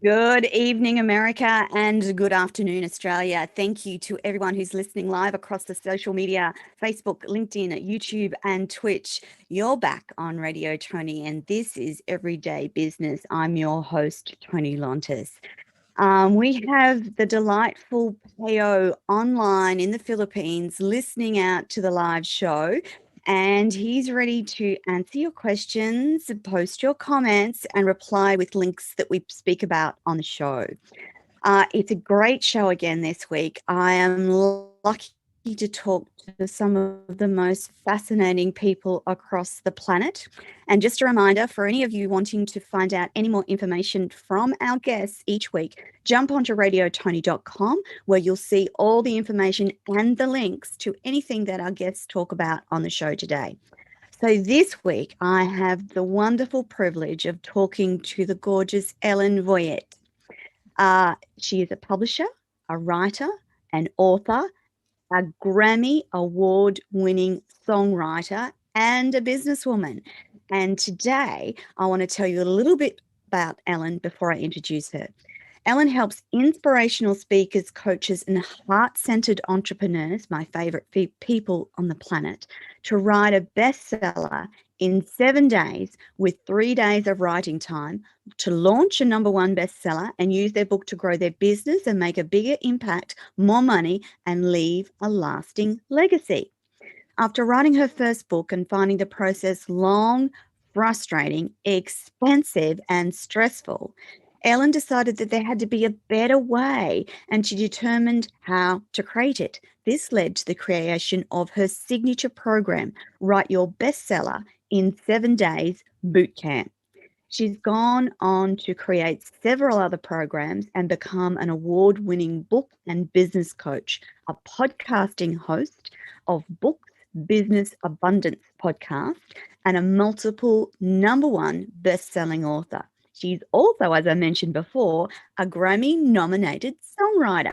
Good evening, America, and good afternoon, Australia. Thank you to everyone who's listening live across the social media, Facebook, LinkedIn, YouTube, and Twitch. You're back on Radio Toni, and this is Everyday Business. I'm your host, Toni Lontis. We have the delightful Peo online in the Philippines listening out to the live show. And he's ready to answer your questions, post your comments, and reply with links that we speak about on the show. It's a great show again this week. I am lucky to talk to some of the most fascinating people across the planet. And just a reminder for any of you wanting to find out any more information from our guests each week, jump onto radiotoni.com where you'll see all the information and the links to anything that our guests talk about on the show today. So this week, I have the wonderful privilege of talking to the gorgeous Ellen Violette. She is a publisher, a writer, an author, a Grammy award-winning songwriter, and a businesswoman. And today, I want to tell you a little bit about Ellen before I introduce her. Ellen helps inspirational speakers, coaches, and heart-centered entrepreneurs, my favorite people on the planet, to write a bestseller in 7 days with 3 days of writing time, to launch a #1 bestseller and use their book to grow their business and make a bigger impact, more money, and leave a lasting legacy. After writing her first book and finding the process long, frustrating, expensive, and stressful, Ellen decided that there had to be a better way, and she determined how to create it. This led to the creation of her signature program, Write Your Bestseller in 7 Days Bootcamp. She's gone on to create several other programs and become an award-winning book and business coach, a podcasting host of Books Business Abundance podcast, and a multiple #1 best-selling author. She's also, as I mentioned before, a Grammy-nominated songwriter.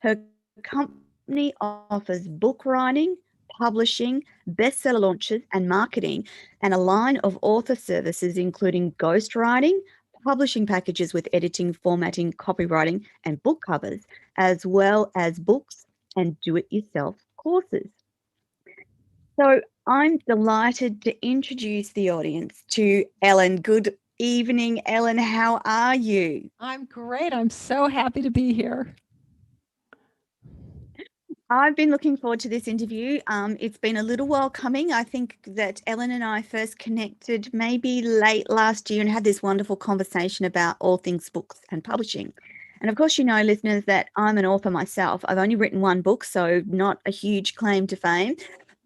Her company offers book writing, publishing, bestseller launches, and marketing, and a line of author services, including ghostwriting, publishing packages with editing, formatting, copywriting, and book covers, as well as books and do-it-yourself courses. So I'm delighted to introduce the audience to Ellen. Good evening, Ellen. How are you? I'm great. I'm so happy to be here. I've been looking forward to this interview. It's been a little while coming. I think that Ellen and I first connected maybe late last year and had this wonderful conversation about all things books and publishing. And of course, you know, listeners, that I'm an author myself. I've only written 1 book, so not a huge claim to fame.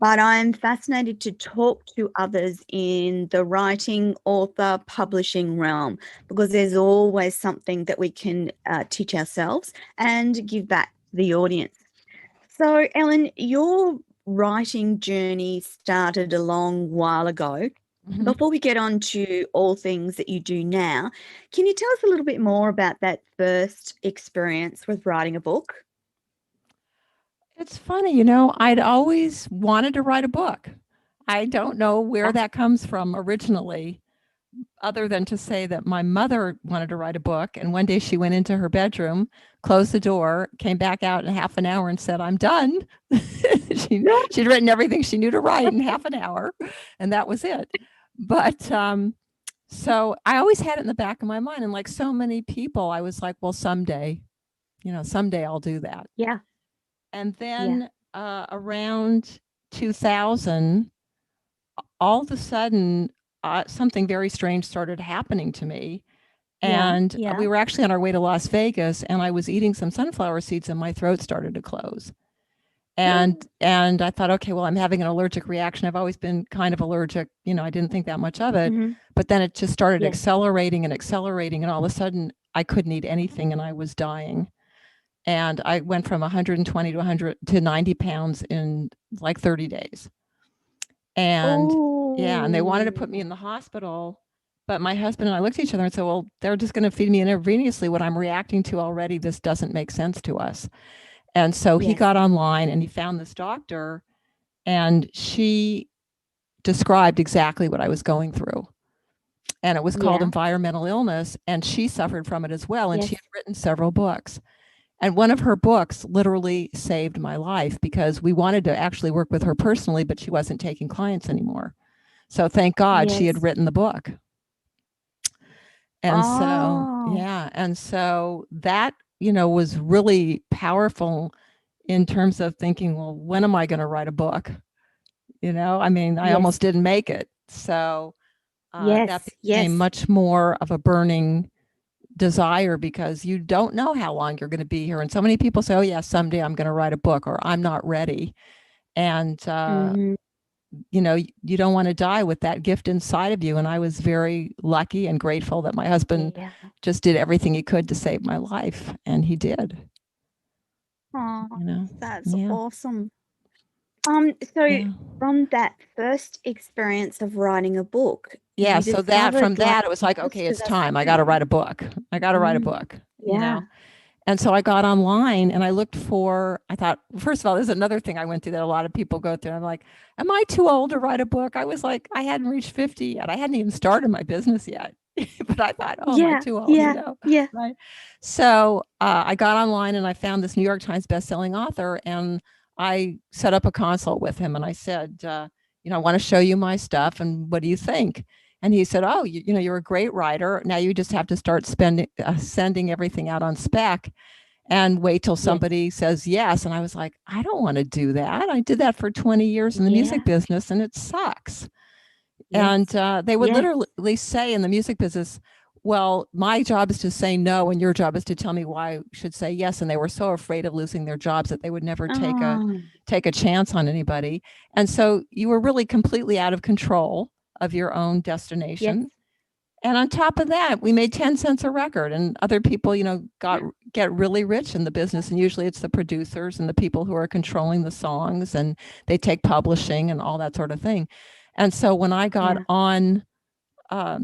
But I'm fascinated to talk to others in the writing, author, publishing realm, because there's always something that we can teach ourselves and give back to the audience. So, Ellen, your writing journey started a long while ago. Mhm. Before we get on to all things that you do now, can you tell us a little bit more about that first experience with writing a book? It's funny, I'd always wanted to write a book. I don't know where that comes from originally, other than to say that my mother wanted to write a book. And one day she went into her bedroom, closed the door, came back out in half an hour and said, "I'm done." She'd written everything she knew to write in half an hour, and that was it. But so I always had it in the back of my mind. And like so many people, I was like, well, someday I'll do that. Yeah. And then around 2000, all of a sudden, something very strange started happening to me. And we were actually on our way to Las Vegas, and I was eating some sunflower seeds and my throat started to close. And I thought, okay, well, I'm having an allergic reaction. I've always been kind of allergic. I didn't think that much of it. But then it just started accelerating, and all of a sudden I couldn't eat anything and I was dying. And I went from 120 to 90 pounds in like 30 days. And and they wanted to put me in the hospital. But my husband and I looked at each other and said, well, they're just going to feed me intravenously. What I'm reacting to already, this doesn't make sense to us. And so he got online and he found this doctor, and she described exactly what I was going through. and it was called Yeah. Environmental Illness, and she suffered from it as well, and she Yes. had written several books. And one of her books literally saved my life because we wanted to actually work with her personally, but she wasn't taking clients anymore. So thank God she had Yes. written the book. And so, Oh, yeah. And so that, was really powerful in terms of thinking, well, when am I going to write a book? I mean, I yes. almost didn't make it. So that Yes. became Yes. much more of a burning desire because you don't know how long you're going to be here. And so many people say, oh, yeah, someday I'm going to write a book, or I'm not ready. And, Mhm. you don't want to die with that gift inside of you. And I was very lucky and grateful that my husband Yeah. just did everything he could to save my life. And he did, Oh, that's Yeah. awesome. So Yeah. from that first experience of writing a book, Yeah. you So from discovered like that, it was like, okay, most of it's us time. I got to do. write a book. I got to write a book, Yeah. And so I got online and I looked I thought, first of all, this is another thing I went through that a lot of people go through. I'm like, am I too old to write a book? I was like, I hadn't reached 50 yet. I hadn't even started my business yet. But I thought, oh, am I Yeah. too old, Yeah. Yeah. right? So I got online and I found this New York Times bestselling author, and I set up a consult with him and I said, I want to show you my stuff. And what do you think? And he said, oh, you're a great writer. Now you just have to start sending everything out on spec and wait till Yes. somebody says yes. And I was like, I don't want to do that. I did that for 20 years in the Yeah. music business and it sucks. Yes. And they would Yes. literally say in the music business, well, my job is to say no, and your job is to tell me why I should say yes. And they were so afraid of losing their jobs that they would never take Oh, a chance on anybody. And so you were really completely out of control of your own yes. destination. And on top of that, we made 10 cents a record, and other people, get really rich in the business. And usually it's the producers and the people who are controlling the songs, and they take publishing and all that sort of thing. And so when I got Yeah. on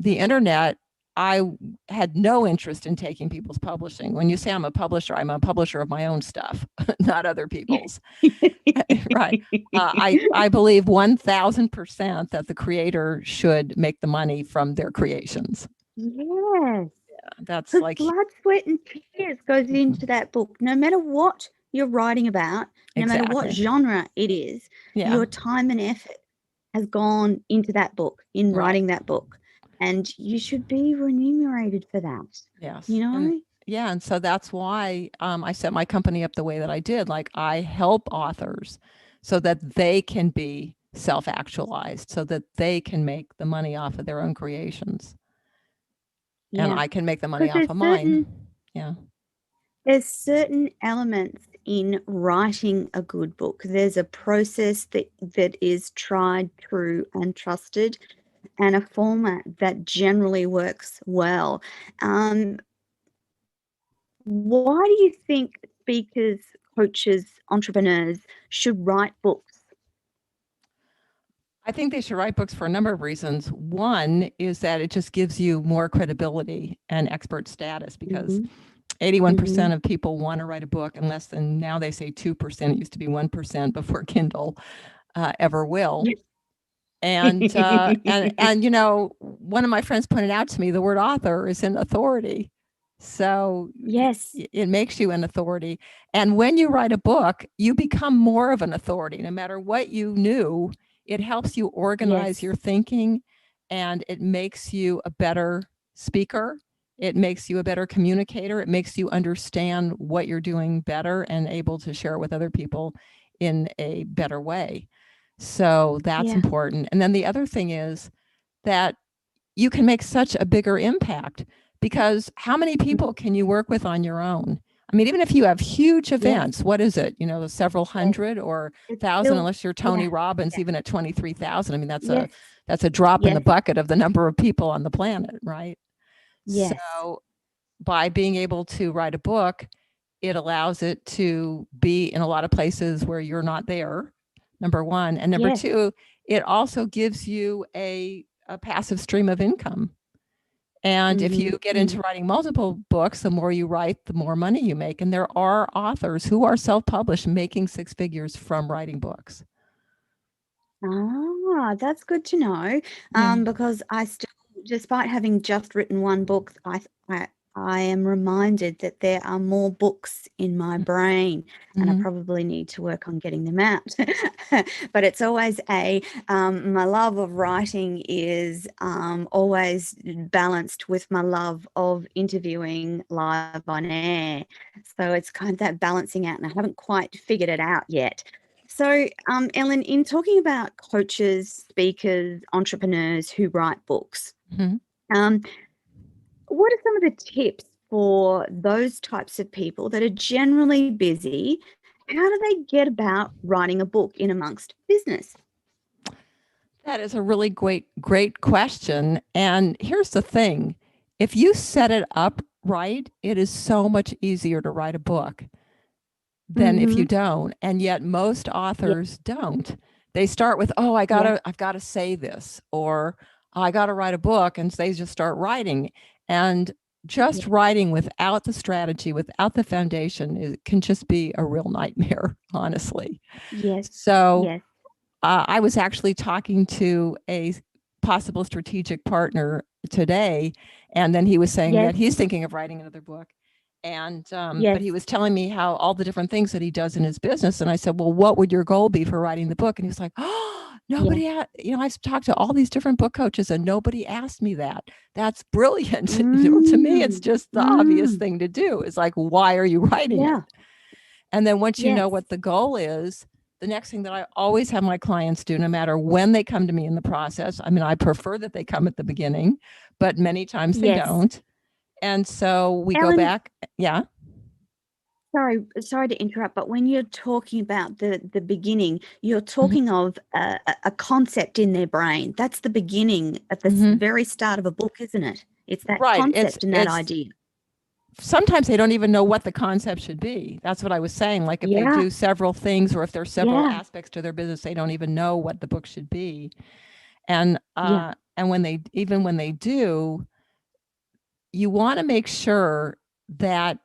the internet, I had no interest in taking people's publishing. When you say I'm a publisher of my own stuff, not other people's. Right. I believe 1000% that the creator should make the money from their creations. Yes. That's Because like, blood, sweat, and tears goes into that book. No matter what you're writing about, no matter what exactly. genre it is, Yeah. your time and effort has gone into that book, in Right. writing that book. And you should be remunerated for that. Yes. You know? And so that's why I set my company up the way that I did. Like, I help authors so that they can be self-actualized, so that they can make the money off of their own creations. And Yeah. I can make the money Because off of mine. Yeah. there's certain elements in writing a good book. There's a process that is tried, true, and trusted, and a format that generally works well. Why do you think speakers, coaches, entrepreneurs should write books? I think they should write books for a number of reasons. One is that it just gives you more credibility and expert status, because Mhm. 81% Mhm. of people want to write a book, and less than, now they say 2%. It used to be 1% before Kindle ever will. And one of my friends pointed out to me, the word author is an authority. So Yes. it makes you an authority. And when you write a book, you become more of an authority. No matter what you knew, it helps you organize Yes. your thinking, and it makes you a better speaker. It makes you a better communicator. It makes you understand what you're doing better and able to share it with other people in a better way. So that's Yeah. important. And then the other thing is that you can make such a bigger impact, because how many people can you work with on your own? I mean, even if you have huge Yes. events, what is it? Several Yes. hundred or It's thousand, still, unless you're Tony yeah. Robbins, Yeah. even at 23,000. I mean, Yes. that's a drop in the Yes. bucket of the number of people on the planet, right? Yes. So by being able to write a book, it allows it to be in a lot of places where you're not there, number one. And number Yes. two, it also gives you a passive stream of income. And if you get into writing multiple books, the more you write, the more money you make. And there are authors who are self-published making six figures from writing books. Ah, that's good to know. Yeah. Because I still despite having just written one book, I am reminded that there are more books in my brain, and I probably need to work on getting them out. But it's always my love of writing is always balanced with my love of interviewing live on air. So it's kind of that balancing out, and I haven't quite figured it out yet. So, Ellen, in talking about coaches, speakers, entrepreneurs who write books, what are some of the tips for those types of people that are generally busy? How do they get about writing a book in amongst business? That is a really great question. And here's the thing. If you set it up right, it is so much easier to write a book than if you don't. And yet most authors don't. They start with, oh, I've got to say this, or I got to write a book, and they just start writing. And just writing without the strategy, without the foundation, it can just be a real nightmare, honestly. Yes. So I was actually talking to a possible strategic partner today, and then he was saying that he's thinking of writing another book. And but he was telling me how all the different things that he does in his business. And I said, well, what would your goal be for writing the book? And he was like, oh, nobody I've talked to all these different book coaches and nobody asked me that. That's brilliant. To me, it's just the obvious thing to do. It's like, why are you writing it? And then once you know what the goal is, the next thing that I always have my clients do, no matter when they come to me in the process, I mean, I prefer that they come at the beginning, but many times they don't. And so we Ellen, go back. Yeah. Sorry to interrupt, but when you're talking about the beginning, you're talking of a concept in their brain. That's the beginning at the very start of a book, isn't it? It's that concept and that idea. Sometimes they don't even know what the concept should be. That's what I was saying. Like if they do several things, or if there's several aspects to their business, they don't even know what the book should be. And when they do, you want to make sure that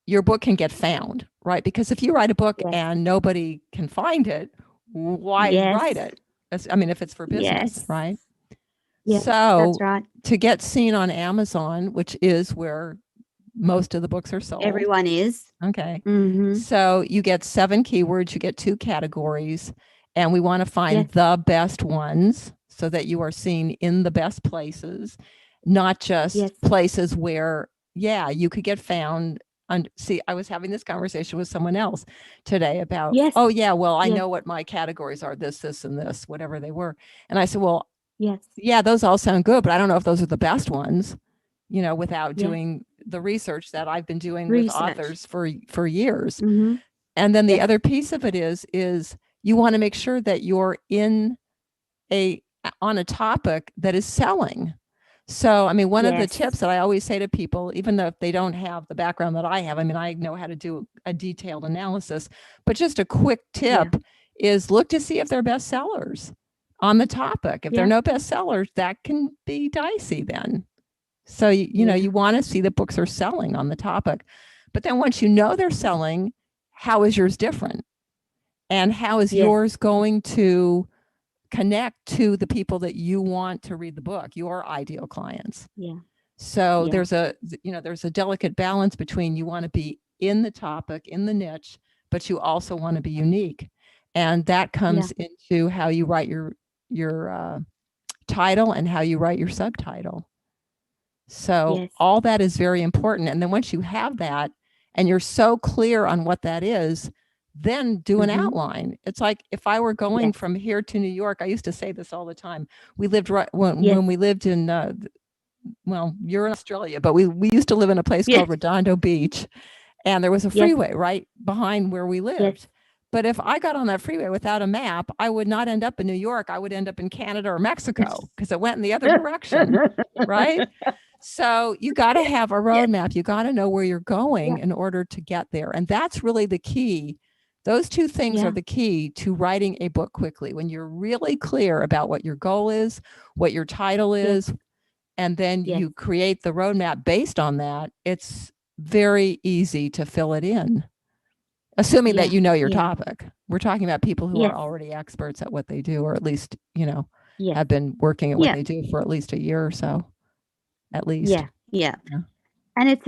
your book can get found, right? Because if you write a book and nobody can find it, why write it? I mean, if it's for business, right? So that's right. To get seen on Amazon, which is where most of the books are sold. Everyone is. Okay. So you get 7 keywords, you get 2 categories, and we want to find the best ones so that you are seen in the best places, not just places where, you could get found. See, I was having this conversation with someone else today about, I know what my categories are, this, and this, whatever they were. And I said, well, those all sound good, but I don't know if those are the best ones, without doing the research that I've been doing with authors for years. And then the other piece of it is you want to make sure that you're on a topic that is selling. So, I mean, one of the tips that I always say to people, even though if they don't have the background that I have, I mean, I know how to do a detailed analysis, but just a quick tip is look to see if they're bestsellers on the topic. If they're no bestsellers, that can be dicey then. So, you want to see that books are selling on the topic. But then once you know they're selling, how is yours different? And how is yours going to connect to the people that you want to read the book, your ideal clients? So there's a delicate balance between you want to be in the topic, in the niche, but you also want to be unique. And that comes into how you write your title and how you write your subtitle. So all that is very important. And then once you have that and you're so clear on what that is, then do an outline. It's like if I were going from here to New York, I used to say this all the time. We lived when we lived in, you're in Australia, but we used to live in a place called Redondo Beach, and there was a freeway right behind where we lived. But if I got on that freeway without a map, I would not end up in New York. I would end up in Canada or Mexico because it went in the other direction, right? So you got to have a roadmap. You got to know where you're going in order to get there. And that's really the key. Those 2 things are the key to writing a book quickly. When you're really clear about what your goal is, what your title is, and then you create the roadmap based on that, it's very easy to fill it in, assuming that you know your topic. We're talking about people who are already experts at what they do, or at least, have been working at what they do for at least a year or so, at least. Yeah. And it's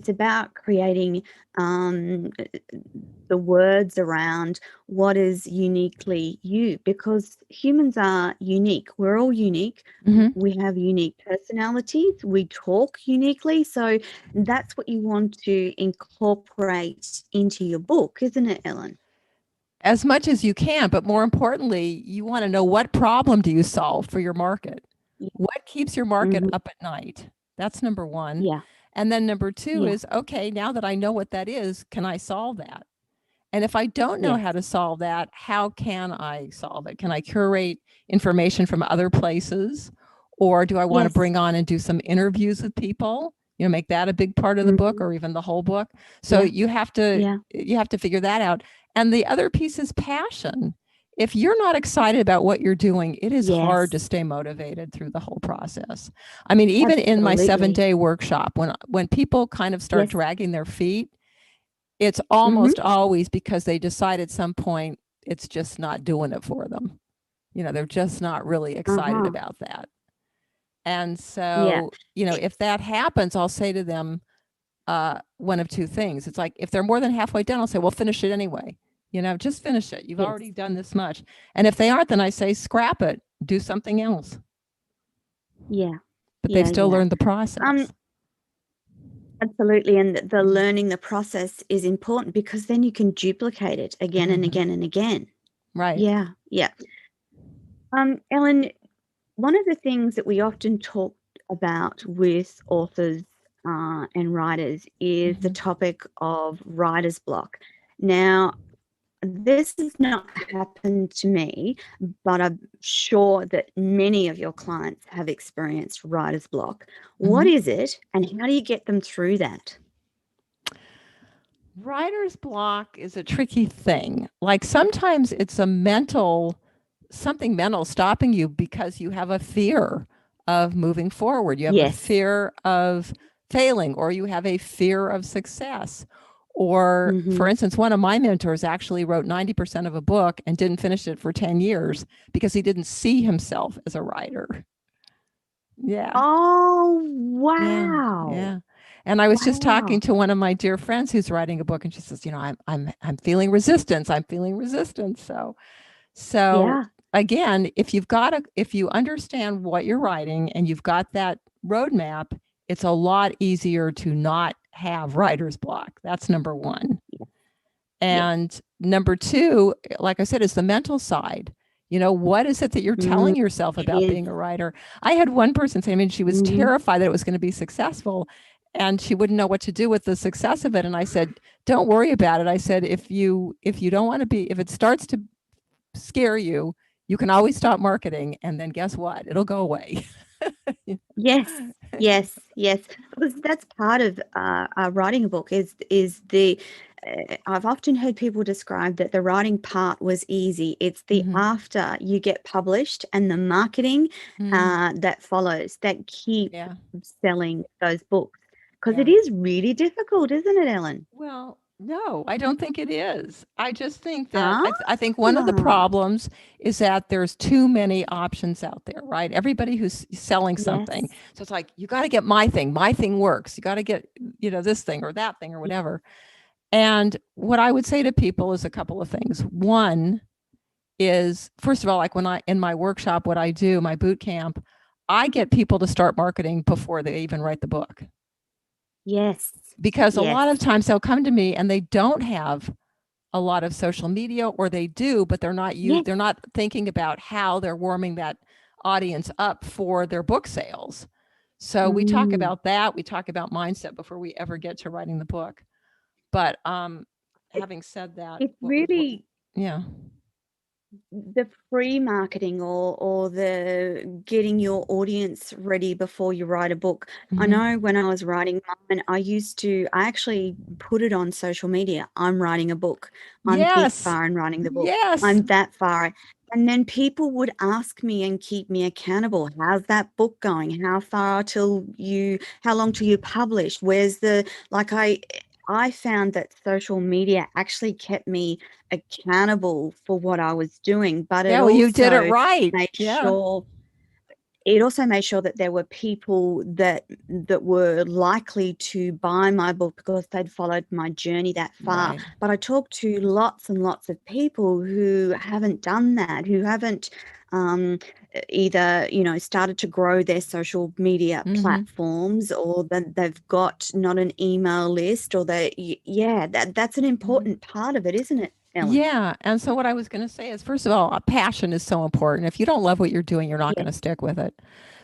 about creating the words around what is uniquely you, because humans are unique. We're all unique. We have unique personalities. We talk uniquely. So that's what you want to incorporate into your book, isn't it, Ellen? As much as you can, but more importantly, you want to know, what problem do you solve for your market? What keeps your market up at night? That's number one. And then number two is, okay, now that I know what that is, can I solve that? And if I don't know how to solve that, how can I solve it? Can I curate information from other places? Or do I want to bring on and do some interviews with people? You know, make that a big part of the book, or even the whole book. So you have to figure that out. And the other piece is passion. If you're not excited about what you're doing, it is hard to stay motivated through the whole process. I mean, even in my 7-day workshop, when people kind of start dragging their feet, it's almost always because they decide at some point it's just not doing it for them. You know, they're just not really excited about that. And so, you know, if that happens, I'll say to them one of two things. It's like, if they're more than halfway done, I'll say, well, finish it anyway. You know, just finish it. You've already done this much. And if they aren't, then I say, scrap it, do something else. But they've still learned the process. Absolutely. And the learning the process is important, because then you can duplicate it again and again and again. Right. Yeah. Ellen, one of the things that we often talk about with authors and writers is the topic of writer's block. Now, this has not happened to me, but I'm sure that many of your clients have experienced writer's block. What is it, and how do you get them through that? Writer's block is a tricky thing. Like, sometimes it's something mental stopping you because you have a fear of moving forward. You have a fear of failing, or you have a fear of success. Or, for instance, one of my mentors actually wrote 90% of a book and didn't finish it for 10 years because he didn't see himself as a writer. Oh, wow. Yeah. And I was just talking to one of my dear friends who's writing a book, and she says, you know, I'm feeling resistance. I'm feeling resistance. So again, if you understand what you're writing and you've got that roadmap, it's a lot easier to not have writer's block. That's number one. And number two, like I said, is the mental side. You know, what is it that you're telling yourself about being a writer? I had one person say, I mean, she was terrified that it was going to be successful, and she wouldn't know what to do with the success of it. And I said, don't worry about it. I said, if you don't want to be, if it starts to scare you, you can always stop marketing, and then guess what? It'll go away. Yes. Because that's part of writing a book is the I've often heard people describe that the writing part was easy. It's the after you get published and the marketing that follows that keep selling those books, because it is really difficult, isn't it, Ellen? Well, no, I don't think it is. I just think that I think one of the problems is that there's too many options out there, right? Everybody who's selling something. So it's like, you got to get my thing. My thing works. You got to get, you know, this thing or that thing or whatever. And what I would say to people is a couple of things. One is, first of all, like in my workshop, what I do, my boot camp, I get people to start marketing before they even write the book. Because a lot of times they'll come to me and they don't have a lot of social media, or they do, but they're not they're not thinking about how they're warming that audience up for their book sales. So we talk about that. We talk about mindset before we ever get to writing the book. But having said that, it's really the free marketing or the getting your audience ready before you write a book. I know when I was writing mine, I actually put it on social media. I'm writing a book. I'm this far in writing the book. I'm that far. And then people would ask me and keep me accountable. How's that book going? How long till you publish? Where's the, I found that social media actually kept me accountable for what I was doing, but Yeah, well, you did it right. made Yeah. sure it also made sure that there were people that were likely to buy my book because they'd followed my journey that far. Right. But I talked to lots and lots of people who haven't done that, who haven't either, started to grow their social media platforms, or that they've got not an email list, or that's an important part of it, isn't it, Ellen? Yeah. And so what I was going to say is, first of all, a passion is so important. If you don't love what you're doing, you're not going to Yes, stick with it.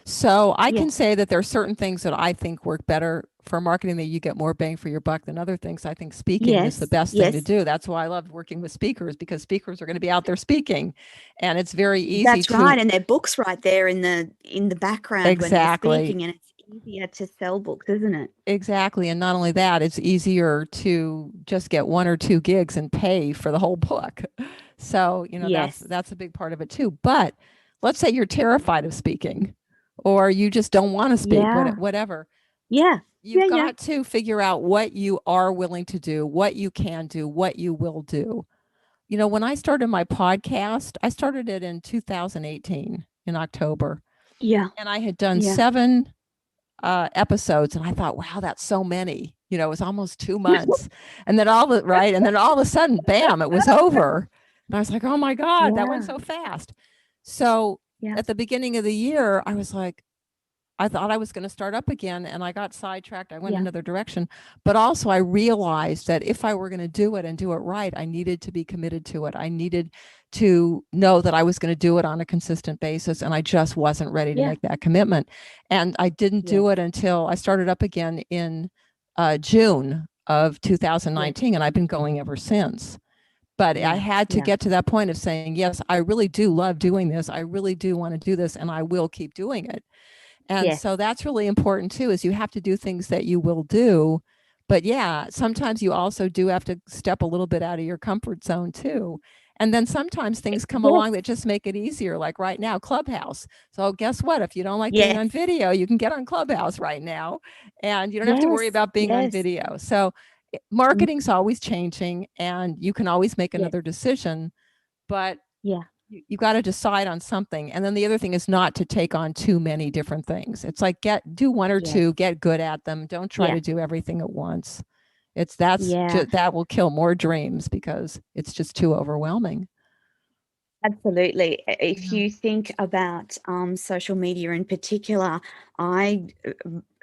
So I can yes, say that there are certain things that I think work better for marketing, that you get more bang for your buck, than other things. I think speaking is the yes, best thing to yes. do. That's why I love working with speakers, because speakers are going to be out there speaking, and it's very easy That's to. right, and their books right there in the background when they're Exactly. speaking, and it's easier to sell books, isn't it? Exactly. And not only that, it's easier to just get 1 or 2 gigs and pay for the whole book. So, that's Yes. that's a big part of it too. But let's say you're terrified of speaking, or you just don't want to speak, Yeah. whatever. Yeah. You've Yeah, yeah. got to figure out what you are willing to do, what you can do, what you will do. When I started my podcast, I started it in 2018 in October, Yeah. and I had done Yeah. 7 episodes, and I thought, wow, that's so many. It was almost 2 months, and then all of a sudden, bam, it was over, and I was like, oh my God, that went Yeah. so fast. So Yeah. at the beginning of the year, I was like, I thought I was going to start up again, and I got sidetracked. I went Yeah. another direction. But also, I realized that if I were going to do it and do it right, I needed to be committed to it. I needed to know that I was going to do it on a consistent basis, and I just wasn't ready to Yeah. make that commitment. And I didn't Yeah. do it until I started up again in June of Yeah. 2019, and I've been going ever since. But I Yeah. had to Yeah. get to that point of saying, yes, I really do love doing this. I really do want to do this, and I will keep doing it. And Yes. so that's really important too, is you have to do things that you will do. But yeah, sometimes you also do have to step a little bit out of your comfort zone too. And then sometimes things come Yes. along that just make it easier, like right now, Clubhouse. So guess what? If you don't like being Yes. on video, you can get on Clubhouse right now, and you don't have to worry Yes. about being on Yes. video. So Mm, marketing's always changing, and you can always make yes. another decision, but Yeah. you got to decide on something. And then the other thing is not to take on too many different things. It's like do 1 or 2, Yes. get good at them. Don't try Yeah. to do everything at once. Yeah. That will kill more dreams, because it's just too overwhelming. Absolutely. If Yeah. you think about social media in particular, I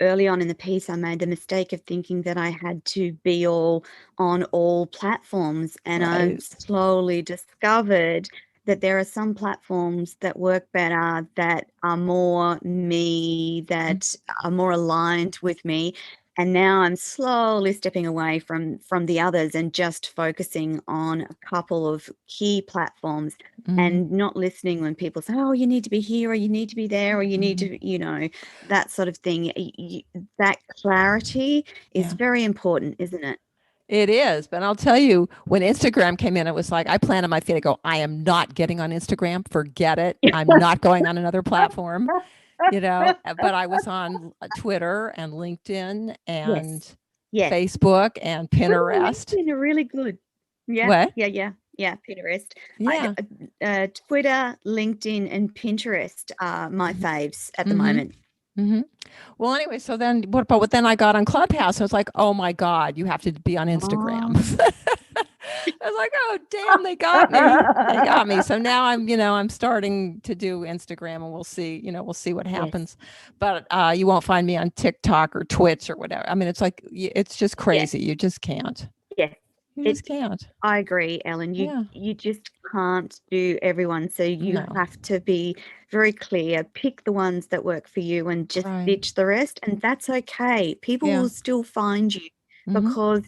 early on in the piece, I made the mistake of thinking that I had to be on all platforms, and I've Right. slowly discovered that there are some platforms that work better, that are more me, that are more aligned with me. And now I'm slowly stepping away from the others and just focusing on a couple of key platforms, Mm-hmm. and not listening when people say, "Oh, you need to be here, or you need to be there, or you need Mm-hmm. to," that sort of thing. That clarity is Yeah. very important, isn't it? It is, but I'll tell you, when Instagram came in, it was like I planted my feet. I go, I am not getting on Instagram. Forget it. I'm not going on another platform. But I was on Twitter and LinkedIn Yes. and Yes. Facebook and Twitter and Pinterest. LinkedIn are really good. Yeah, What? yeah, yeah, yeah, Pinterest. Yeah. Twitter, LinkedIn, and Pinterest are my faves at the Mm-hmm. moment. Mm-hmm. Well, anyway, so then what then I got on Clubhouse. I was like, oh my God, you have to be on Instagram. Oh. I was like, oh damn, they got me. They got me. So now I'm starting to do Instagram, and we'll see what Yes. happens. But you won't find me on TikTok or Twitch or whatever. I mean, it's like it's just Yes. crazy. You just can't. Yes. You just It can't. I agree, Ellen. You Yeah. you just can't do everyone, so you No. have to be very clear. Pick the ones that work for you and just Right. ditch the rest, and that's okay. People Yeah. will still find you Mm-hmm. because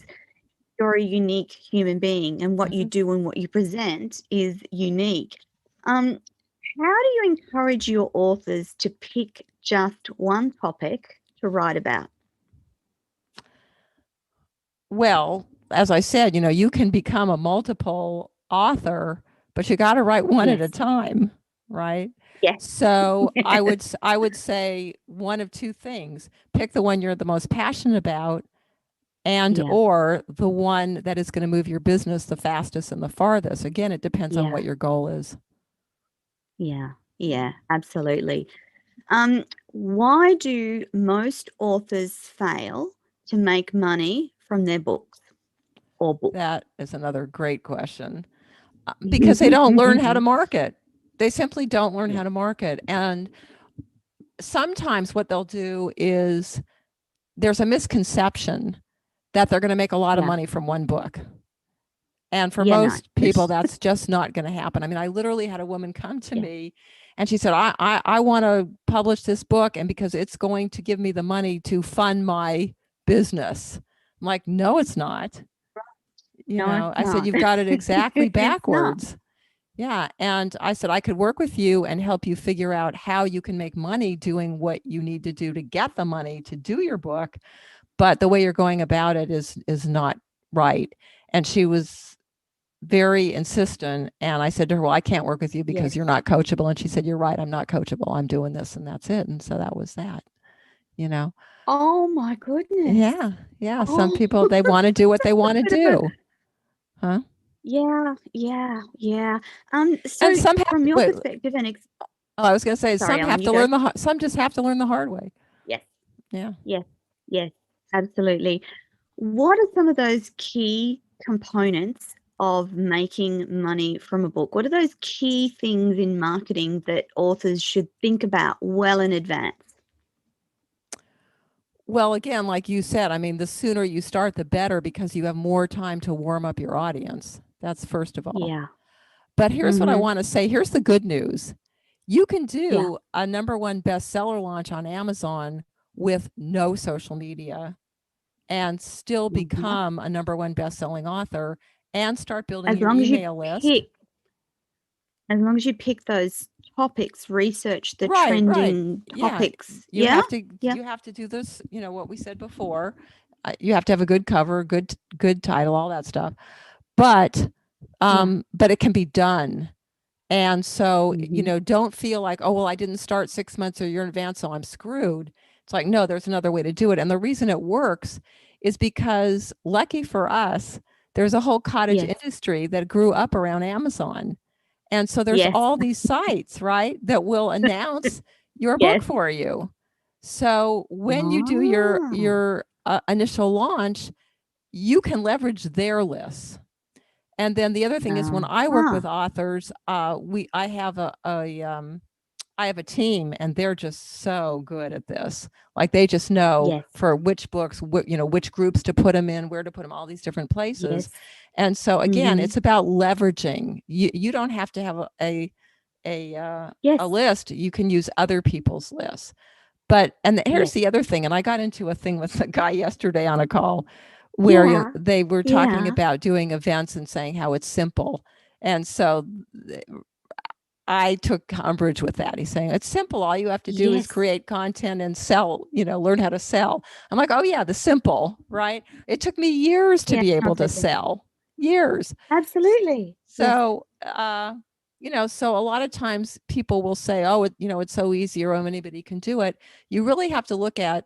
you're a unique human being, and what you Mm-hmm. do and what you present is unique. Um, how do you encourage your authors to pick just one topic to write about? Well, as I said, you can become a multiple author, but you got to write one at a Yes. time, right? Yes. So I would say one of two things: pick the one you're the most passionate about, and or the one that is going to move your business the fastest and the farthest. Again, it depends on what your goal is. Yeah, absolutely. Why do most authors fail to make money from their books or books? That is another great question. Because they don't learn how to market. They simply don't learn how to market. And sometimes what they'll do is there's a misconception that they're going to make a lot of money from one book. And for most people, that's just not going to happen. I mean, I literally had a woman come to me and she said, I want to publish this book, and because it's going to give me the money to fund my business. I'm like, no, it's not. You know, I said, you've got it exactly backwards. Yeah. And I said, I could work with you and help you figure out how you can make money doing what you need to do to get the money to do your book. But the way you're going about it is not right. And she was very insistent. And I said to her, well, I can't work with you because you're not coachable. And she said, you're right. I'm not coachable. I'm doing this, and that's it. And so that was that, you know. Oh my goodness. Yeah. Yeah. Some people, they want to do what they want to do. Huh? Yeah. So and some from your perspective and I was going to say, some have to learn some just have to learn the hard way. Yes. Yeah. Yes, absolutely. What are some of those key components of making money from a book? What are those key things in marketing that authors should think about well in advance? Well, again, like you said, I mean, the sooner you start, the better, because you have more time to warm up your audience. That's first of all. Yeah. But here's what I want to say. Here's the good news. You can do a #1 bestseller launch on Amazon with no social media and still become a #1 bestselling author and start building your email list. As long as you pick those topics, research the trending topics. You have to do this, you know, what we said before. You have to have a good cover, good title, all that stuff. But it can be done. And so, you know, don't feel like, oh, well, I didn't start 6 months or a year in advance, so I'm screwed. It's like, no, there's another way to do it. And the reason it works is because, lucky for us, there's a whole cottage industry that grew up around Amazon. And so there's all these sites, right, that will announce your book for you. So when you do your initial launch, you can leverage their lists. And then the other thing is, when I work with authors, I have a team, and they're just so good at this. Like, they just know for which books, which groups to put them in, where to put them, all these different places. And so again, it's about leveraging. You don't have to have a list. You can use other people's lists. But here's the other thing. And I got into a thing with a guy yesterday on a call where they were talking about doing events and saying how it's simple. And so I took umbrage with that. He's saying, it's simple. All you have to do is create content and sell, learn how to sell. I'm like, oh yeah, the simple, right? It took me years to be able to sell. Years. Absolutely. So, so a lot of times people will say, oh, it's so easy, or anybody can do it. You really have to look at,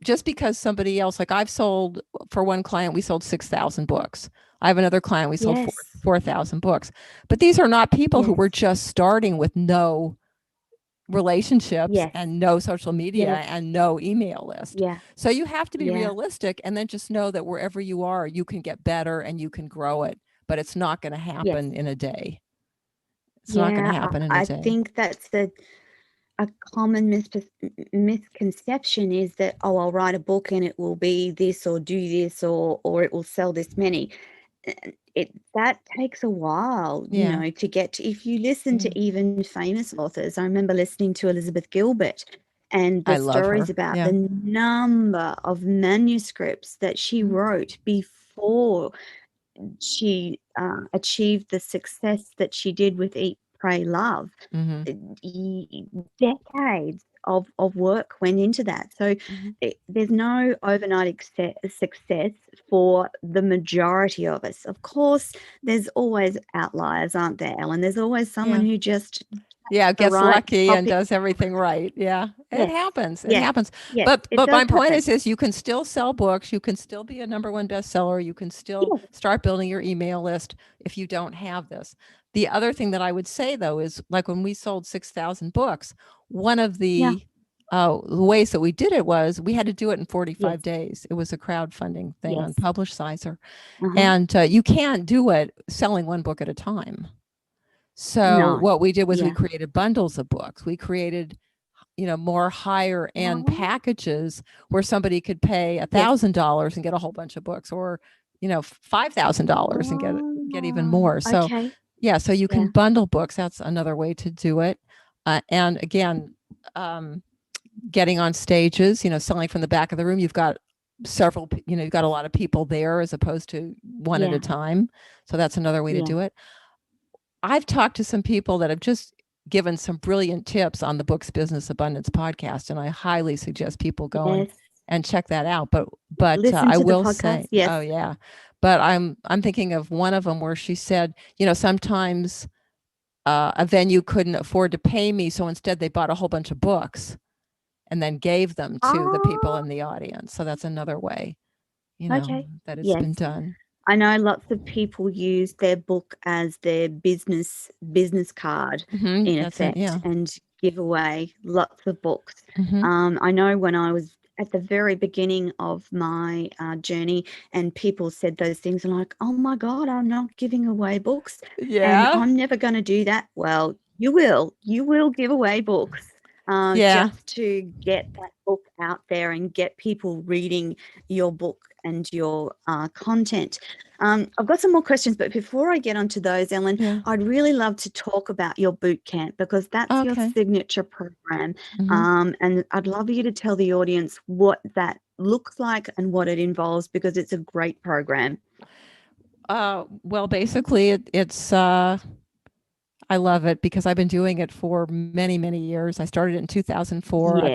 just because somebody else, like I've sold, for one client, we sold 6,000 books. I have another client, we sold 4,000 books. But these are not people who were just starting with no relationships and no social media and no email list. So you have to be realistic, and then just know that wherever you are, you can get better and you can grow it, but it's not going to happen in a day. It's not going to happen in a day. I think that's a common misconception is that, oh, I'll write a book and it will be this or do this or it will sell this many. That takes a while, to get to. If you listen to even famous authors, I remember listening to Elizabeth Gilbert and the stories about the number of manuscripts that she wrote before she achieved the success that she did with Eat, Pray, Love. Decades of work went into that. So there's no overnight success for the majority of us. Of course, there's always outliers, aren't there, Ellen? There's always someone who just Yeah, the gets right lucky and topic. does everything right. Yeah, it Yes, happens. It yes, happens. yes, But it does my point happen. is you can still sell books. You can still be a #1 bestseller. You can still Yes. start building your email list if you don't have this. The other thing that I would say though is like when we sold 6,000 books, one of Yeah. the ways that we did it was we had to do it in 45 Yes. days. It was a crowdfunding thing on Yes. Publishizer, Uh-huh. and you can't do it selling one book at a time. So No. what we did was we Yeah. created bundles of books. We created, more higher end Oh, packages where somebody could pay yes. $1,000 and get a whole bunch of books, or, $5,000 and get even Oh, more. So okay. yeah, so you can Yeah. bundle books. That's another way to do it. And again, getting on stages, selling from the back of the room, you've got you've got a lot of people there as opposed to one at a Yeah. time. So that's another way to Yeah. do it. I've talked to some people that have just given some brilliant tips on the Books Business Abundance podcast, and I highly suggest people go Yes. and check that out. But Listen I to the will podcast. say, Yes. oh yeah, but I'm thinking of one of them where she said, sometimes a venue couldn't afford to pay me, so instead they bought a whole bunch of books and then gave them to the people Oh, in the audience. So that's another way, okay. that it's Yes. been done. I know lots of people use their book as their business card in That's it. effect Yeah. and give away lots of books. Mm-hmm. I know when I was at the very beginning of my journey and people said those things like, oh my God, I'm not giving away books and Yeah. I'm never going to do that. Well, you will give away books Yeah. just to get that book out there and get people reading your book and your content. I've got some more questions, but before I get onto those, Ellen, Yeah. I'd really love to talk about your boot camp because that's your Okay. signature program. Mm-hmm. And I'd love you to tell the audience what that looks like and what it involves because it's a great program. Well, basically, it's I love it because I've been doing it for many, many years. I started it in 2004. Yes,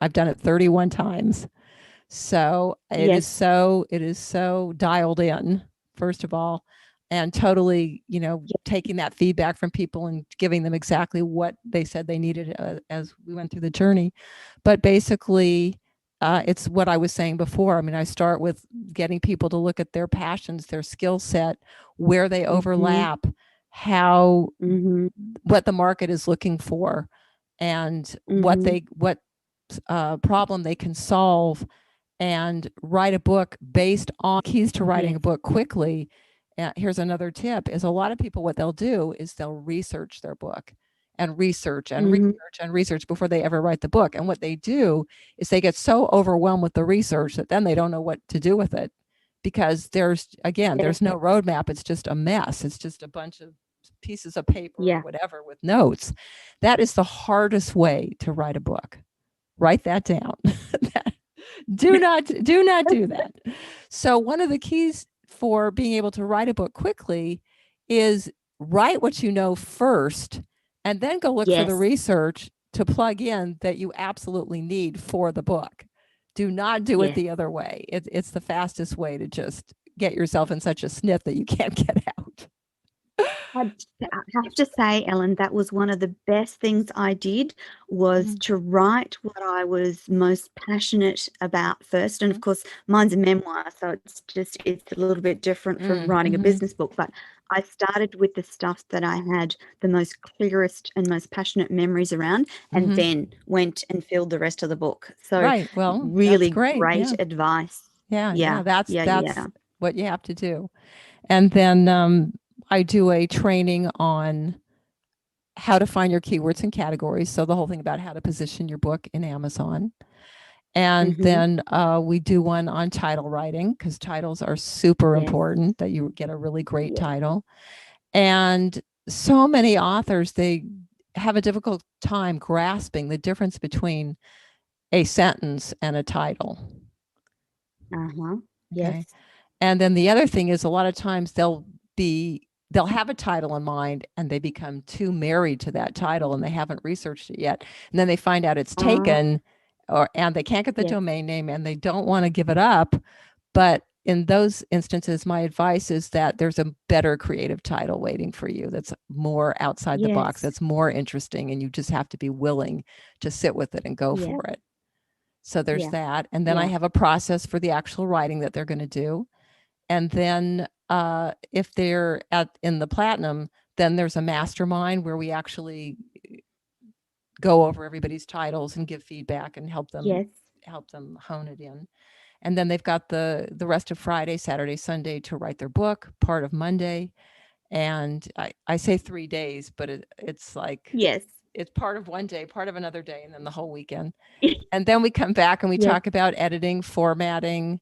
I've done it 31 times. So yes, it is so dialed in, first of all, and totally, taking that feedback from people and giving them exactly what they said they needed as we went through the journey. But basically, it's what I was saying before. I mean, I start with getting people to look at their passions, their skill set, where they overlap, how mm-hmm, what the market is looking for, and mm-hmm, what problem they can solve, and write a book based on keys to writing yes, a book quickly. Here's another tip: is a lot of people, what they'll do is they'll research their book and research and mm-hmm, research and research before they ever write the book. And what they do is they get so overwhelmed with the research that then they don't know what to do with it, because there's yes, no roadmap. It's just a mess. It's just a bunch of pieces of paper or yeah, whatever with notes. That is the hardest way to write a book. Write that down. do not do that. So one of the keys for being able to write a book quickly is write what you know first, and then go look for the yes, research to plug in that you absolutely need for the book. Do not do it yes. the other way. It's the fastest way to just get yourself in such a snit that you can't get out. I have to say, Ellen, that was one of the best things I did was Mhm. to write what I was most passionate about first. And of course, mine's a memoir, so it's a little bit different from writing a Mm-hmm. business book. But I started with the stuff that I had the most clearest and most passionate memories around, and Mm-hmm. then went and filled the rest of the book. So Right. Well, that's really great. great Yeah. advice. Yeah. Yeah, That's yeah, yeah. what you have to do. And then I do a training on how to find your keywords and categories. So the whole thing about how to position your book in Amazon. And Mm-hmm. then we do one on title writing, because titles are super Yes, important, that you get a really great yes. title. And so many authors, they have a difficult time grasping the difference between a sentence and a title. Uh-huh. Okay. Yes. And then the other thing is, a lot of times they'll have a title in mind and they become too married to that title and they haven't researched it yet. And then they find out it's taken, and they can't get the Yes. domain name and they don't want to give it up, but in those instances, my advice is that there's a better creative title waiting for you that's more outside the box, that's more interesting, and you just have to be willing to sit with it and go for it. So there's that. And then I have a process for the actual writing that they're going to do. And then if they're in the platinum, then there's a mastermind where we actually go over everybody's titles and give feedback and help them hone it in. And then they've got the rest of Friday, Saturday, Sunday to write their book, part of Monday. And I say 3 days, but it's like, it's part of one day, part of another day, and then the whole weekend. And then we come back and we talk about editing, formatting,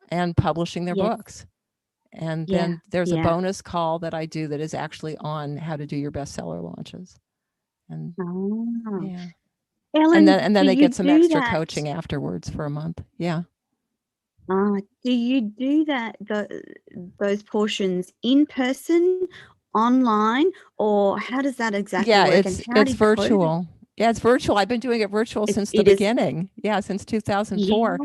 and publishing their books. And then there's a bonus call that I do that is actually on how to do your bestseller launches. And Ellen, and then they get some extra coaching afterwards for a month. Do you do those portions in person, online, or how does that exactly work? It's virtual. It's virtual. I've been doing it virtual since the beginning. Since 2004.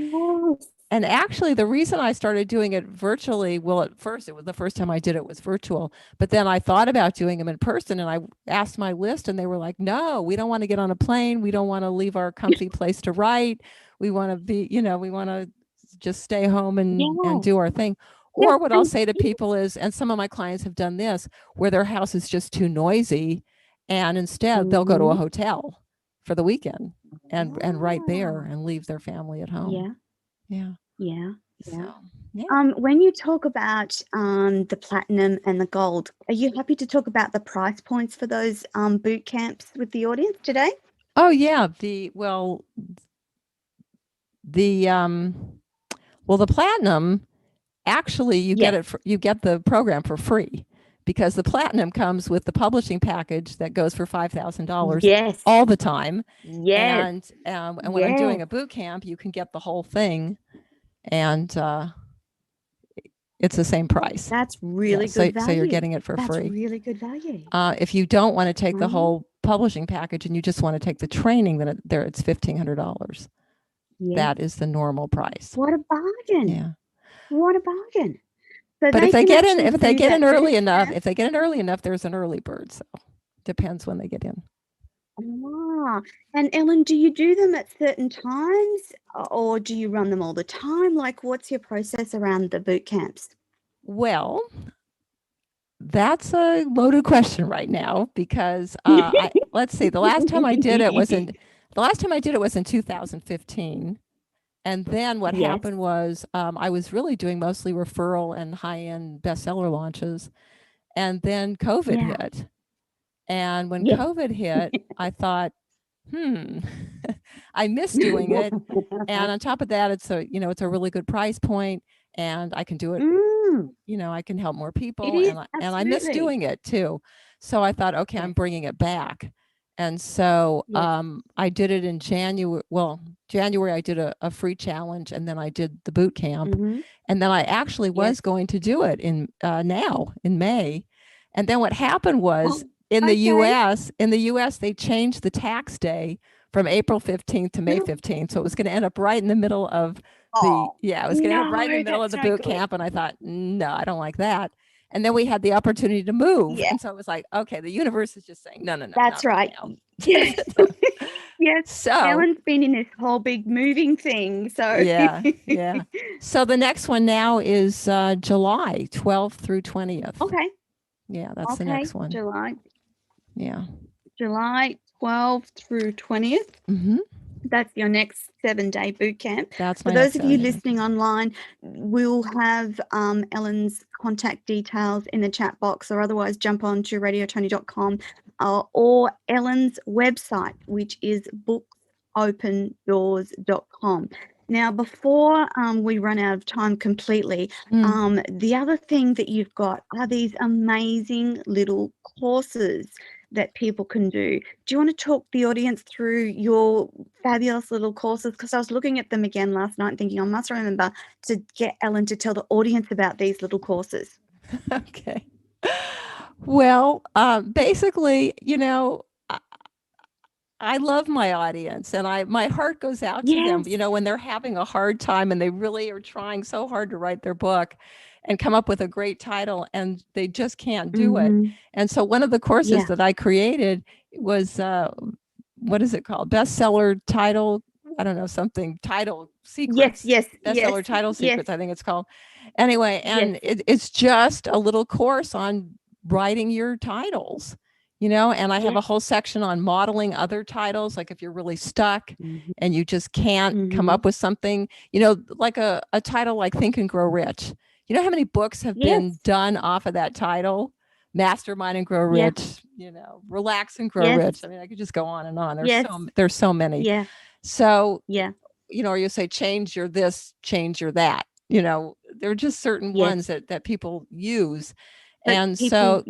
And actually, the reason I started doing it virtually, well, at first, it was the first time I did it was virtual. But then I thought about doing them in person, and I asked my list, and they were like, no, we don't want to get on a plane. We don't want to leave our comfy place to write. We want to be, we want to just stay home and do our thing. Or what I'll say to people is, and some of my clients have done this, where their house is just too noisy, and instead they'll go to a hotel for the weekend and write there and leave their family at home. So, when you talk about the platinum and the gold, are you happy to talk about the price points for those boot camps with the audience today? Oh yeah, the platinum, actually you get it you get the program for free, because the platinum comes with the publishing package that goes for $5,000 all the time. And when I'm doing a boot camp, you can get the whole thing, and it's the same price. That's really good value. So you're getting it for free. That's really good value. If you don't want to take the whole publishing package and you just want to take the training, then it's $1,500. That is the normal price. What a bargain! What a bargain! So but if they get in early enough, there's an early bird. So depends when they get in. And Ellen, do you do them at certain times, or do you run them all the time? Like, what's your process around the boot camps? Well, that's a loaded question right now, because let's see. The last time I did it was in 2015. And then what happened was I was really doing mostly referral and high-end bestseller launches. And then COVID hit. And when COVID hit, I thought, I miss doing it. And on top of that, it's a really good price point, and I can do it. I can help more people, and I miss doing it too. So I thought, okay, I'm bringing it back. And so I did it in January. Well, January I did a free challenge, and then I did the boot camp, and then I actually was going to do it in May. And then what happened was in the U.S. they changed the tax day from April 15th to May 15th, so it was going to end up right in the middle of the boot camp. And I thought, no, I don't like that. And then we had the opportunity to move. And so it was like, okay, the universe is just saying, no. That's right. Yes. So Ellen's been in this whole big moving thing. So So the next one now is July 12th through 20th. Okay. Yeah, that's the next one. July. Yeah. July 12th through 20th. That's your next 7-day boot camp. That's my For those of you listening online, we'll have Ellen's contact details in the chat box, or otherwise jump on to radiotoni.com or Ellen's website, which is booksopendoors.com. Now, before we run out of time completely, the other thing that you've got are these amazing little courses that people can do. Do you want to talk the audience through your fabulous little courses? Because I was looking at them again last night thinking I must remember to get Ellen to tell the audience about these little courses. Okay. Well, basically, I love my audience, and my heart goes out to them, Yes. when they're having a hard time and they really are trying so hard to write their book and come up with a great title and they just can't do it. Mm-hmm. And so one of the courses Yeah. that I created was, what is it called? Bestseller title, I don't know, something title Yes, secrets, yes, yes, bestseller title yes, secrets, I think it's called. Anyway, yes. and it's just a little course on writing your titles. And I have a Yes. whole section on modeling other titles. Like if you're really stuck Mm-hmm. and you just can't come Mm-hmm. up with something, like a title like Think and Grow Rich. You know how many books have been Yes. done off of that title? Mastermind and Grow Yeah. Rich, Relax and Grow Yes. Rich. I mean, I could just go on and on. Yes. There's so many. Yeah. So, Yeah. or you say change your this, change your that. There are just certain Yes. ones that people use. But And people, so,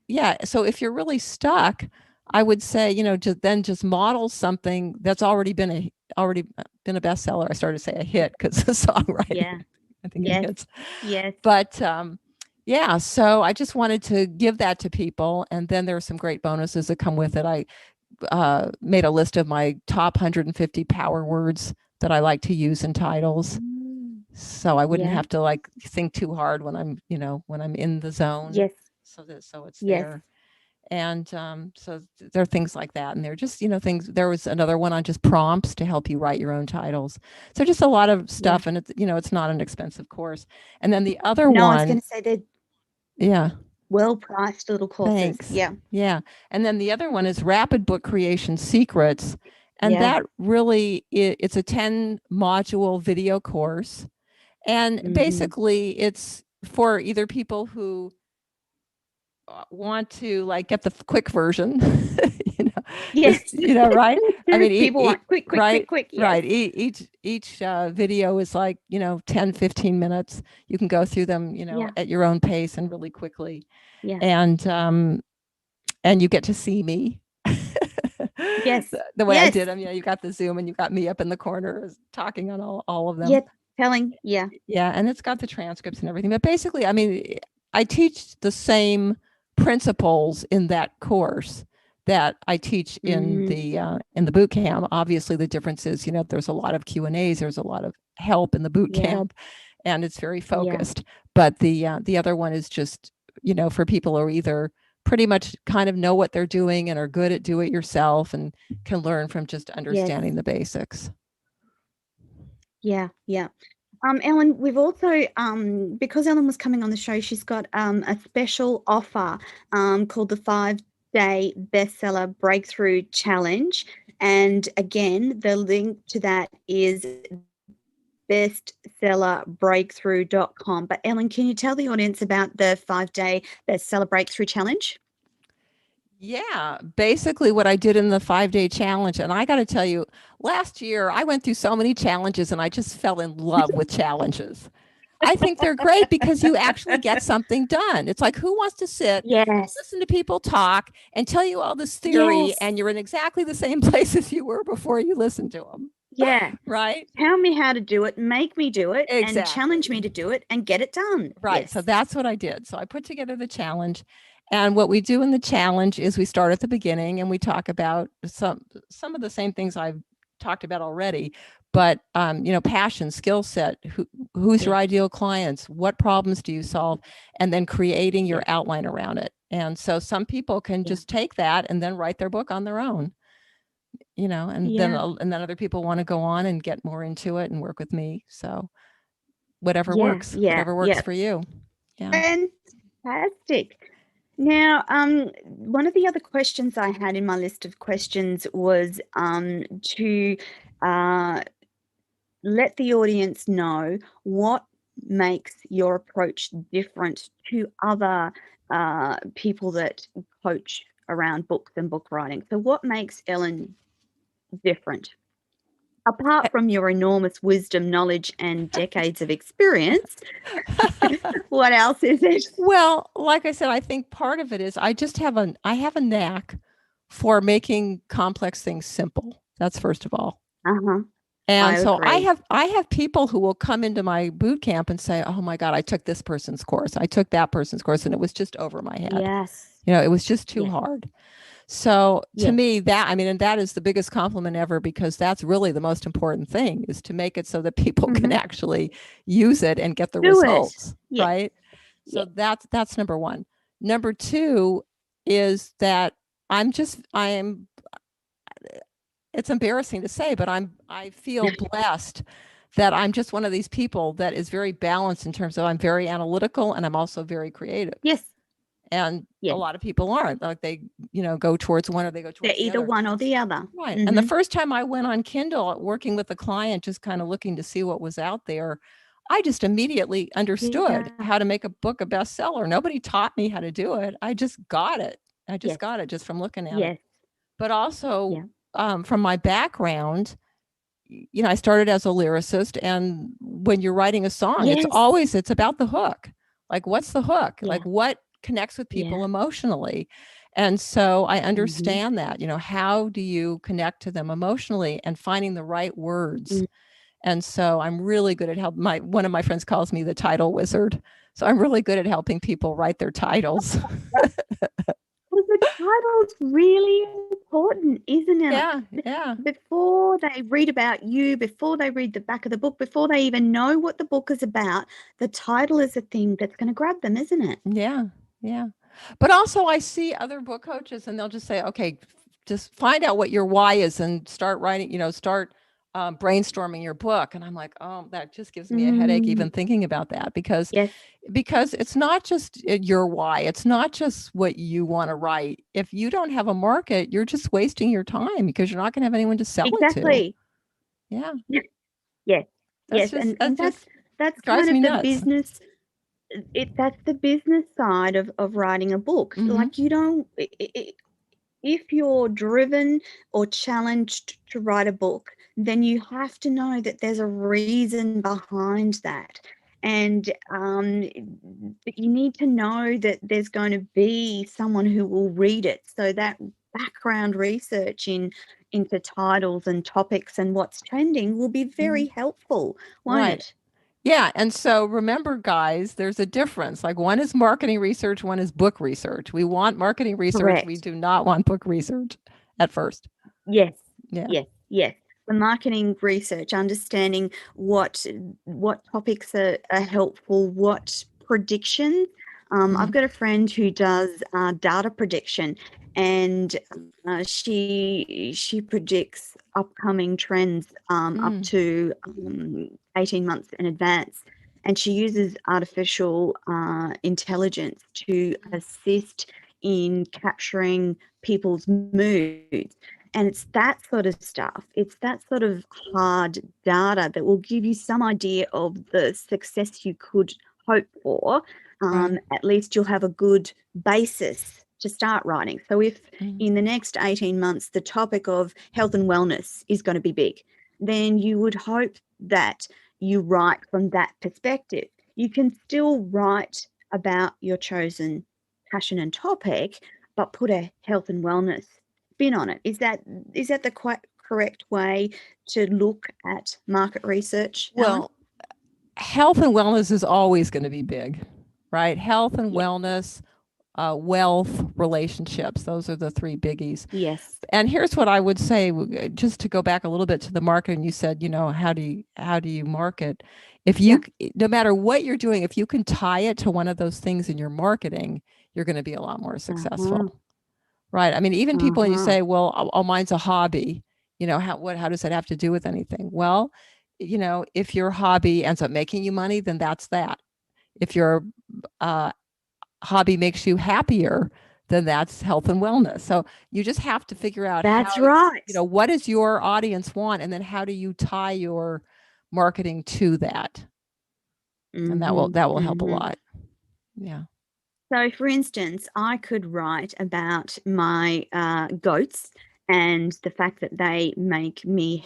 yeah. So if you're really stuck, I would say, just model something that's already been a bestseller. I started to say a hit because the songwriting, yeah. I think it Yes. hits. Yes. But yeah, so I just wanted to give that to people. And then there are some great bonuses that come with it. I made a list of my top 150 power words that I like to use in titles. So I wouldn't have to like think too hard when I'm, when I'm in the zone. Yes. So it's there. And so there are things like that. And they're just, things. There was another one on just prompts to help you write your own titles. So just a lot of stuff. And it's, it's not an expensive course. And then the other one. No, I was going to say they're well-priced little courses. Thanks. Yeah. Yeah. And then the other one is Rapid Book Creation Secrets. And that really, it's a 10 module video course. And basically it's for either people who want to like get the quick version, Yes. Right. I mean, people want quick, right, quick. Yes. Right. Each video is like, 10, 15 minutes. You can go through them, at your own pace and really quickly. Yeah. And you get to see me. Yes. The way I did them. You got the Zoom and you got me up in the corner talking on all of them. Yeah. Telling. Yeah. Yeah. And it's got the transcripts and everything. But basically, I mean, I teach the same principles in that course that I teach in the boot camp. Obviously, the difference is, there's a lot of Q&As, there's a lot of help in the boot camp, and it's very focused. But the other one is just, for people who are either pretty much kind of know what they're doing and are good at do it yourself and can learn from just understanding the basics. Yeah. Ellen, we've also, because Ellen was coming on the show, she's got a special offer called the 5-Day Bestseller Breakthrough Challenge. And again, the link to that is bestsellerbreakthrough.com. But Ellen, can you tell the audience about the 5-Day Bestseller Breakthrough Challenge? Yeah, basically what I did in the 5-day challenge. And I got to tell you, last year I went through so many challenges and I just fell in love with challenges. I think they're great because you actually get something done. It's like, who wants to sit, listen to people talk and tell you all this theory and you're in exactly the same place as you were before you listened to them. Yeah. Right. Tell me how to do it, make me do it, exactly. and challenge me to do it and get it done. Right. Yes. So that's what I did. So I put together the challenge. And what we do in the challenge is we start at the beginning and we talk about some of the same things I've talked about already, but passion, skill set, who's your ideal clients, what problems do you solve, and then creating your outline around it. And so some people can just take that and then write their book on their own, and then other people want to go on and get more into it and work with me. So whatever works for you. Yeah. Fantastic. Now, one of the other questions I had in my list of questions was to let the audience know what makes your approach different to other people that coach around books and book writing. So what makes Ellen different? Apart from your enormous wisdom, knowledge, and decades of experience, what else is it? Well, like I said, I think part of it is I have a knack for making complex things simple. That's first of all. And I so agree. I have people who will come into my boot camp and say, "Oh my God, I took this person's course. I took that person's course, and it was just over my head. Yes. It was just too Yes. hard." So to Yes. me, and that is the biggest compliment ever, because that's really the most important thing, is to make it so that people can actually use it and get the Do it. results, Yes. right? So Yes. that's number one. Number two is that it's embarrassing to say, but I feel blessed that I'm just one of these people that is very balanced in terms of I'm very analytical and I'm also very creative. Yes. And Yes. a lot of people aren't. Like they, go towards one or they go towards They're either the other. one or the other. Right. And the first time I went on Kindle working with a client, just kind of looking to see what was out there, I just immediately understood how to make a book a bestseller. Nobody taught me how to do it. I just got it. I just got it just from looking at it. But also from my background, I started as a lyricist, and when you're writing a song, it's about the hook. Like, what's the hook? Like, what connects with people emotionally? And so I understand that, how do you connect to them emotionally, and finding the right words. And so I'm really good at helping. One of my friends calls me the title wizard. So I'm really good at helping people write their titles. Well, the title's really important, isn't it? Yeah. Before they read about you, before they read the back of the book, before they even know what the book is about, the title is the thing that's going to grab them, isn't it? Yeah. But also I see other book coaches and they'll just say, okay, just find out what your why is and start writing, start brainstorming your book. And I'm like, oh, that just gives me a headache even thinking about that, because it's not just your why. It's not just what you want to write. If you don't have a market, you're just wasting your time, because you're not going to have anyone to sell it to. Yeah. Yes. And that's kind of the business. That's the business side of writing a book. Like, you don't, if you're driven or challenged to write a book, then you have to know that there's a reason behind that. And you need to know that there's going to be someone who will read it. So that background research into titles and topics and what's trending will be very helpful, won't it? Yeah. And so remember, guys, there's a difference. Like, one is marketing research, one is book research. We want marketing research. Correct. We do not want book research at first. Yes. The marketing research, understanding what topics are helpful, what predictions. I've got a friend who does data prediction, and she predicts upcoming trends up to 18 months in advance. And she uses artificial intelligence to assist in capturing people's moods. And it's that sort of stuff. It's that sort of hard data that will give you some idea of the success you could hope for. At least you'll have a good basis to start writing. So if in the next 18 months, the topic of health and wellness is going to be big, then you would hope that you write from that perspective. You can still write about your chosen passion and topic, but put a health and wellness spin on it. Is that the quite correct way to look at market research, Ellen? Well, health and wellness is always going to be big, right? Health and wellness, wealth, relationships. Those are the three biggies. Yes. And here's what I would say, just to go back a little bit to the marketing. You said, how do you market? If you, no matter what you're doing, if you can tie it to one of those things in your marketing, you're going to be a lot more successful. Right. I mean, even people, and you say, well, mine's a hobby. How does that have to do with anything? Well, if your hobby ends up making you money, then that's that. If your hobby makes you happier, then that's health and wellness. So you just have to figure out what does your audience want, and then how do you tie your marketing to that? And that will help a lot. Yeah. So, for instance, I could write about my goats and the fact that they make me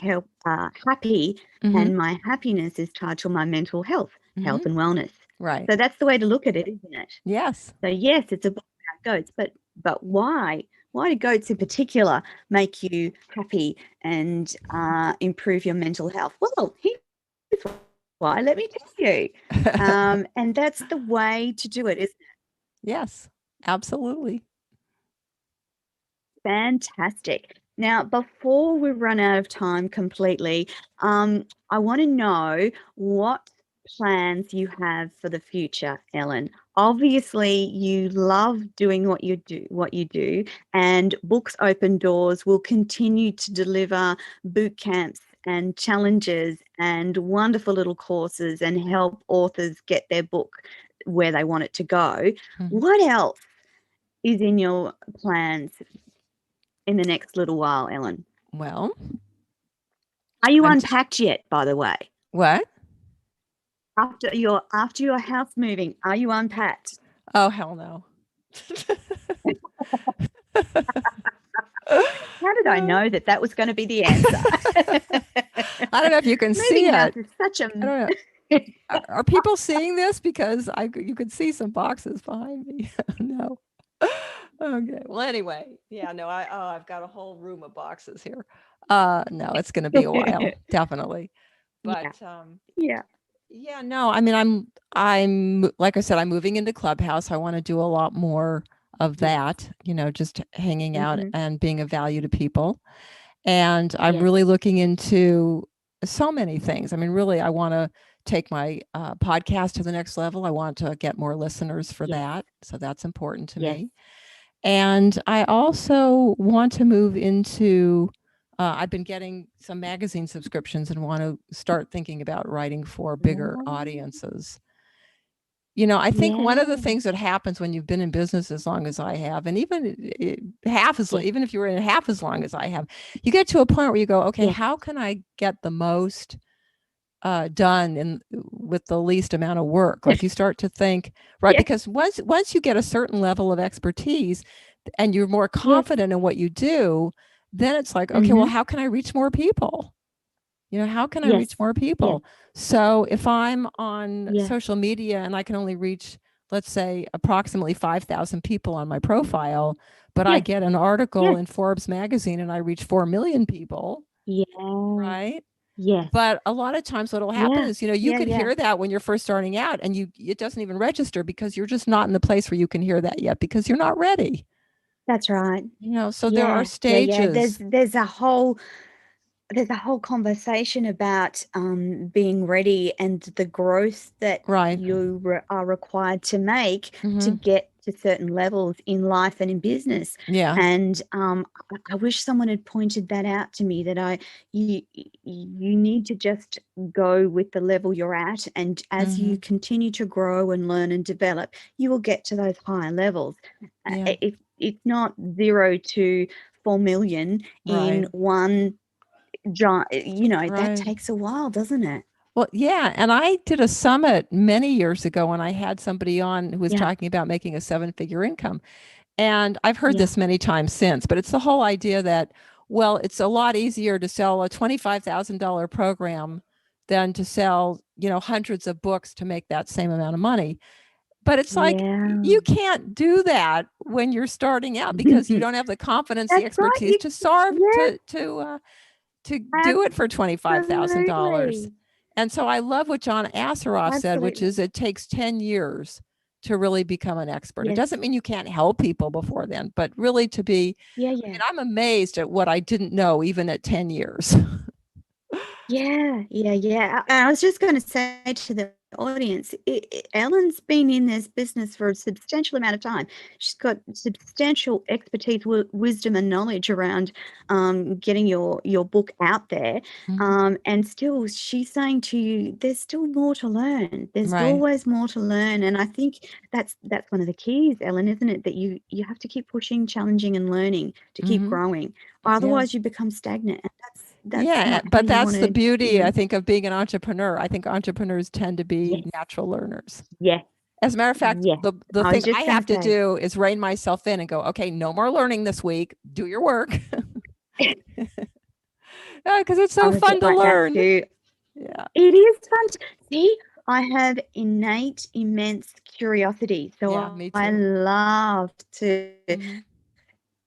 happy, and my happiness is tied to my mental health and wellness. Right. So that's the way to look at it, isn't it? Yes. So yes, it's a book about goats, but why? Why do goats in particular make you happy and improve your mental health? Well, here's why. Let me tell you. And that's the way to do it, isn't it? Yes, absolutely. Fantastic. Now, before we run out of time completely, I want to know what plans you have for the future, Ellen. Obviously, you love doing what you do, and Books Open Doors will continue to deliver boot camps and challenges and wonderful little courses and help authors get their book where they want it to go. What else is in your plans in the next little while, Ellen? Well, Are you unpacked yet, by the way? What? After your house moving, are you unpacked? Oh, hell no. How did I know that was going to be the answer? I don't know if you can see Moving house it. is such a. I don't know. Are people seeing this? Because you could see some boxes behind me. No. Okay. Well, anyway, yeah, no, I've got a whole room of boxes here. No, it's going to be a while, definitely. But yeah, no, I mean, I'm like I said, I'm moving into Clubhouse. I want to do a lot more of that, just hanging out and being of value to people. And I'm really looking into so many things. I mean, really, I want to take my podcast to the next level. I want to get more listeners for that. So that's important to me. And I also want to move into, I've been getting some magazine subscriptions and want to start thinking about writing for bigger audiences. I think one of the things that happens when you've been in business as long as I have, and even even if you were in half as long as I have, you get to a point where you go, okay, how can I get the most done with the least amount of work? Like you start to think, right? Because once you get a certain level of expertise and you're more confident in what you do, then it's like, okay, well, how can I reach more people? How can I reach more people? So if I'm on social media and I can only reach, let's say, approximately 5,000 people on my profile, but I get an article in Forbes magazine and I reach 4 million people, right? But a lot of times what will happen is, you could hear that when you're first starting out and it doesn't even register because you're just not in the place where you can hear that yet because you're not ready. That's right. So there are stages. There's a whole conversation about being ready and the growth that you are required to make to get to certain levels in life and in business. And I wish someone had pointed that out to me, that you need to just go with the level you're at, and as you continue to grow and learn and develop, you will get to those higher levels. It's not 0 to 4 million in one. That takes a while, doesn't it? Well, yeah. And I did a summit many years ago and I had somebody on who was talking about making a 7-figure income. And I've heard this many times since, but it's the whole idea that, well, it's a lot easier to sell a $25,000 program than to sell, hundreds of books to make that same amount of money. But it's like, you can't do that when you're starting out because you don't have the confidence, the expertise to do it for $25,000. And so I love what John Assaraf said, which is it takes 10 years to really become an expert. It doesn't mean you can't help people before then, but really to be, I mean, I'm amazed at what I didn't know even at 10 years. I was just going to say to the audience, Ellen's been in this business for a substantial amount of time. She's got substantial expertise, wisdom, and knowledge around getting your book out there. And still, she's saying to you, there's still more to learn. There's always more to learn. And I think that's one of the keys, Ellen, isn't it? That you have to keep pushing, challenging, and learning to keep growing. Otherwise, you become stagnant. And but that's the beauty, I think, of being an entrepreneur. I think entrepreneurs tend to be natural learners. As a matter of fact, the thing I have to do is rein myself in and go, okay, no more learning this week. Do your work. Because it's so fun to learn. It is fun. See, I have innate, immense curiosity. So me too. I love to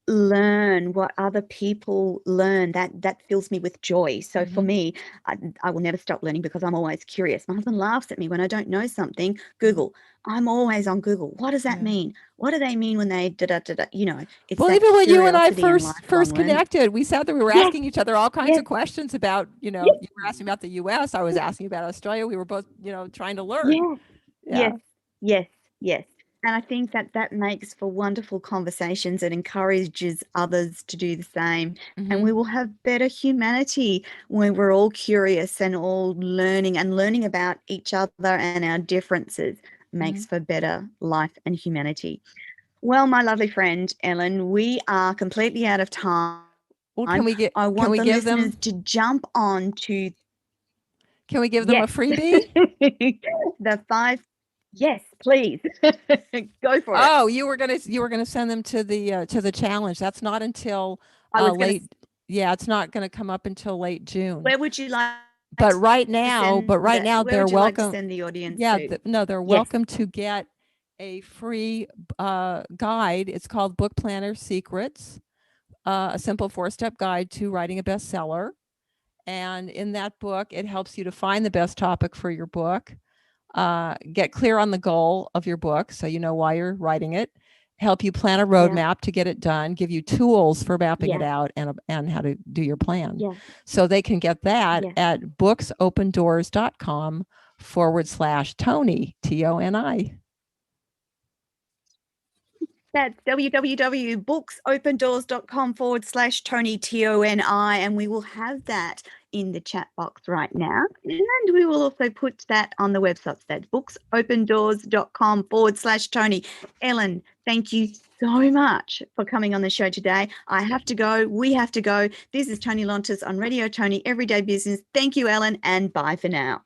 learn what other people learn, that fills me with joy. So for me, I will never stop learning because I'm always curious. My husband laughs at me when I don't know something. Google. I'm always on Google. What does that mean? What do they mean when they da da da da? You know, it's Well, that even when you and I curiosity and first lifelong learning. connected, we said that we were Yes, asking each other all kinds of yes, questions about, you yes, were asking about the US, I was asking about Australia. We were both, trying to learn. yes, Yeah. yes, yes, yes. And I think that makes for wonderful conversations. It encourages others to do the same. And we will have better humanity when we're all curious and all learning and learning about each other and our differences makes for better life and humanity. Well, my lovely friend, Ellen, we are completely out of time. Well, I can want we the give listeners them to jump on to, can we give them a yes, freebie? the five. Yes, please. Go for it. Oh, you were gonna send them to the challenge. That's not until I was going to, late. Yeah, it's not gonna come up until late June. where would you like But right that? now Where they're would you like to welcome. send the audience Yeah, to? no, they're Yes. welcome to get a free guide. It's called Book Planner Secrets, a simple 4-step guide to writing a bestseller. And in that book, it helps you to find the best topic for your book, get clear on the goal of your book so you know why you're writing it, help you plan a Yeah. roadmap to get it done, give you tools for mapping it Yeah. out and how to do your plan. Yeah. So they can get that Yeah. at booksopendoors.com/Toni, Toni. That's www.booksopendoors.com/Toni, Toni. And we will have that in the chat box right now. And we will also put that on the website. That's booksopendoors.com/Toni. Ellen, thank you so much for coming on the show today. I have to go. We have to go. This is Toni Lontis on Radio Toni Everyday Business. Thank you, Ellen, and bye for now.